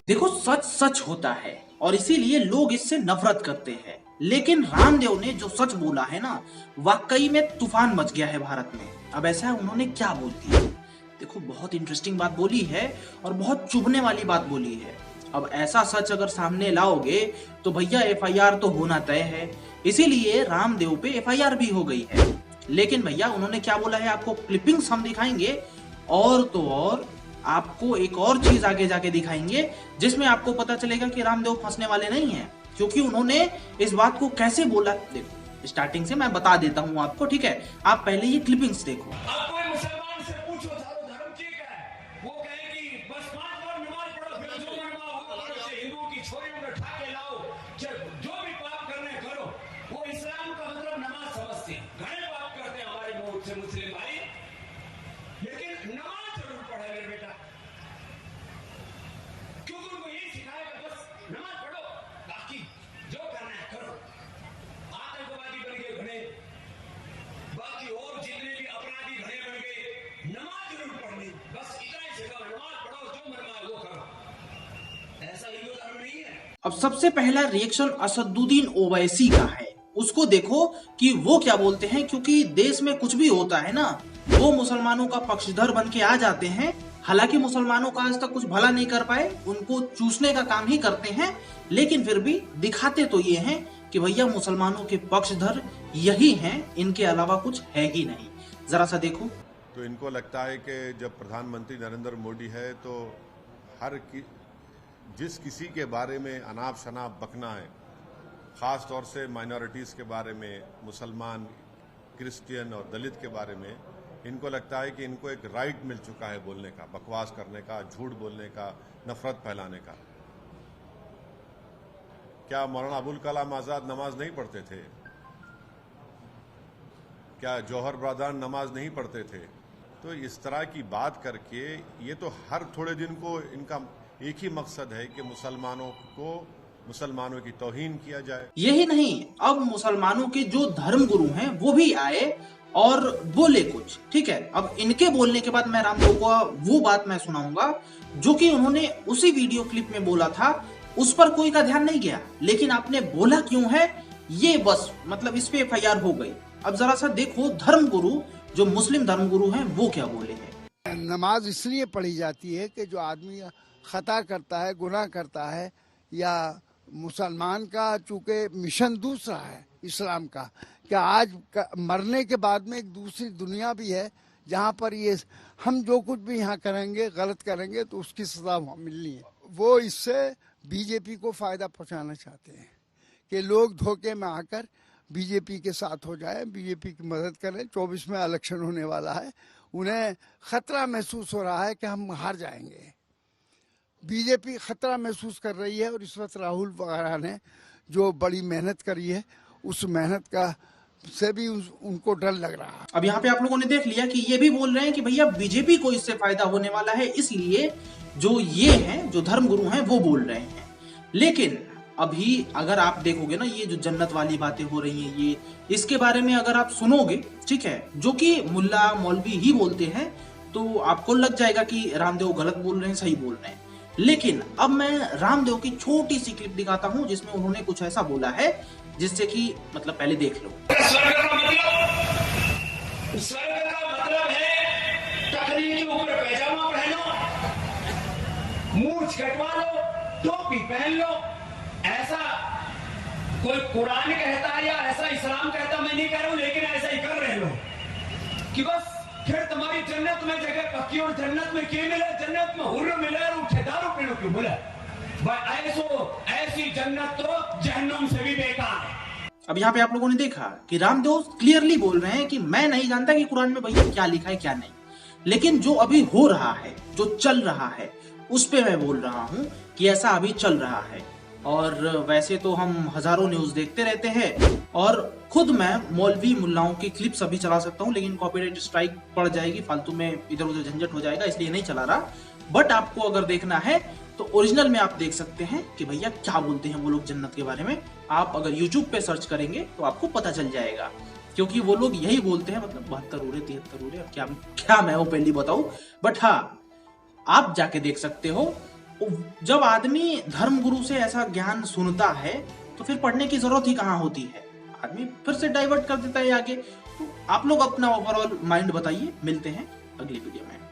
देखो, सच सच होता है और इसीलिए लोग इससे नफरत करते हैं। लेकिन रामदेव ने जो सच बोला है ना, वाकई में तूफान मच गया है भारत में। अब ऐसा है, उन्होंने क्या बोल दिया। देखो, बहुत इंटरेस्टिंग बात बोली है और बहुत चुभने वाली बात बोली है। अब ऐसा सच अगर सामने लाओगे तो भैया एफआईआर तो होना तय है। इसीलिए रामदेव पे एफआईआर भी हो गई है। लेकिन भैया उन्होंने क्या बोला है, आपको क्लिपिंग्स हम दिखाएंगे और तो और आपको एक और चीज आगे जाके दिखाएंगे जिसमें आपको पता चलेगा कि रामदेव फंसने वाले नहीं हैं, क्योंकि उन्होंने इस बात को कैसे बोला। देखो, स्टार्टिंग से मैं बता देता हूं आपको, ठीक है। आप पहले ये क्लिपिंग्स देखो। आप कोई मुसलमान से पूछो चारों धर्म ठीक है, वो कहे कि बस 5 बार नमाज पढ़ो, फिर जो मरना होगा करो, हिंदुओं की छोरियों को ठाके लाओ, जो भी पाप करने करो। वो इस्लाम का मतलब नमाज समझते हैं। घने पाप करते हैं हमारे मुल्क से मुस्लिम भाई, लेकिन नमाज जरूर पढ़े मेरे बेटा, क्योंकि उनको यही सिखाएगा बस नमाज पढ़ो, बाकी जो करना है करो। आतंकवादी बन गए घने, बाकी और जितने भी अपराधी घने बन गए, नमाज जरूर पढ़नी, बस इतना ही सिखाओ, नमाज पढ़ो, जो मरना है वो करो। ऐसा हिंदू धर्म नहीं है। अब सबसे पहला रिएक्शन असदुद्दीन ओवैसी का है। उसको देखो कि वो क्या बोलते हैं, क्योंकि देश में कुछ भी होता है ना, वो मुसलमानों का पक्षधर बन के आ जाते हैं। हालांकि मुसलमानों का आज तक कुछ भला नहीं कर पाए, उनको चूसने का काम ही करते हैं, लेकिन फिर भी दिखाते तो ये हैं कि भैया मुसलमानों के पक्षधर यही हैं, इनके अलावा कुछ है ही नहीं। जरा सा देखो। तो इनको लगता है कि जब प्रधानमंत्री नरेंद्र मोदी है तो जिस किसी के बारे में अनाप शनाप बकना है, ख़ास तौर से माइनॉरिटीज़ के बारे में, मुसलमान, क्रिश्चियन और दलित के बारे में, इनको लगता है कि इनको एक राइट मिल चुका है बोलने का, बकवास करने का, झूठ बोलने का, नफरत फैलाने का। क्या मौलाना अबुल कलाम आज़ाद नमाज नहीं पढ़ते थे? क्या जौहर ब्रादर नमाज नहीं पढ़ते थे? तो इस तरह की बात करके ये तो हर थोड़े दिन को इनका एक ही मकसद है कि मुसलमानों की तौहीन किया जाए। यही नहीं, अब मुसलमानों के जो धर्म गुरु हैं वो भी आए और बोले कुछ, ठीक है। अब इनके बोलने के बाद मैं रामदेव को वो बात मैं सुनाऊंगा जो कि उन्होंने उसी वीडियो क्लिप में बोला था। उस पर कोई का ध्यान नहीं गया, लेकिन आपने बोला क्यों है ये बस मतलब इस पे एफआईआर हो गई। अब जरा सा देखो, धर्मगुरु जो मुस्लिम धर्मगुरु हैं वो क्या बोले हैं। नमाज इसलिए पढ़ी जाती है कि जो आदमी खता करता है, गुनाह करता है, या मुसलमान का चूंकि मिशन दूसरा है इस्लाम का, क्या आज मरने के बाद में एक दूसरी दुनिया भी है जहाँ पर ये हम जो कुछ भी यहाँ करेंगे, गलत करेंगे तो उसकी सजा वहाँ मिलनी है। वो इससे बीजेपी को फायदा पहुँचाना चाहते हैं कि लोग धोखे में आकर बीजेपी के साथ हो जाए, बीजेपी की मदद करें। 24 में इलेक्शन होने वाला है, उन्हें खतरा महसूस हो रहा है कि हम हार जाएंगे। बीजेपी खतरा महसूस कर रही है और इस वक्त राहुल वगैरह ने जो बड़ी मेहनत करी है, उस मेहनत का से भी उनको डर लग रहा है। अब यहाँ पे आप लोगों ने देख लिया कि ये भी बोल रहे हैं कि भैया बीजेपी को इससे फायदा होने वाला है, इसलिए जो ये हैं, जो धर्मगुरु हैं, वो बोल रहे हैं। लेकिन अभी अगर आप देखोगे ना, ये जो जन्नत वाली बातें हो रही हैं, ये इसके बारे में अगर आप सुनोगे, ठीक है, जो कि मुल्ला मौलवी ही बोलते हैं, तो आपको लग जाएगा कि रामदेव गलत बोल रहे हैं, सही बोल रहे हैं। लेकिन अब मैं रामदेव की छोटी सी क्लिप दिखाता हूं जिसमें उन्होंने कुछ ऐसा बोला है जिससे कि मतलब पहले देख लो। स्वर्ग का मतलब है टकरी के ऊपर पैजामा पहनो, मूंछ कटवा लो, टोपी पहन लो। ऐसा कोई कुरान कहता है या ऐसा इस्लाम कहता, मैं नहीं कह रहा हूं, लेकिन ऐसा ही कर रहे लोग कि बस फिर तुम्हारी जन्नत में जगह पक्की। और जन्नत में क्या मिले? जन्नत में हुर्र मिले और दारू पीने क्यों मिले? ऐसी जन्नत तो जहन्नुम से भी बेकार है। अब यहाँ पे आप लोगों ने देखा कि रामदेव क्लियरली बोल रहे हैं कि मैं नहीं जानता कि कुरान में भैया क्या लिखा है क्या नहीं, लेकिन जो अभी हो रहा है, जो चल रहा है, उस पे मैं बोल रहा हूँ कि ऐसा अभी चल रहा है। और वैसे तो हम हजारों न्यूज देखते रहते हैं और खुद मैं मौलवी मुल्लाओं की क्लिप्स अभी चला सकता हूँ, लेकिन कॉपीराइट स्ट्राइक पड़ जाएगी, फालतू में इधर उधर झंझट हो जाएगा, इसलिए नहीं चला रहा। बट आपको अगर देखना है तो ओरिजिनल में आप देख सकते हैं कि भैया क्या बोलते हैं वो लोग जन्नत के बारे में। आप अगर यूट्यूब पे सर्च करेंगे तो आपको पता चल जाएगा, क्योंकि वो लोग यही बोलते हैं। मतलब 72 उड़े 73 उड़े, क्या मैं वो पहली बताऊं। बट हाँ, आप जाके देख सकते हो जब आदमी धर्म गुरु से ऐसा ज्ञान सुनता है तो फिर पढ़ने की जरूरत ही कहाँ होती है, आदमी फिर से डाइवर्ट कर देता है आगे। तो आप लोग अपना ओवरऑल माइंड बताइए, मिलते हैं अगली वीडियो में।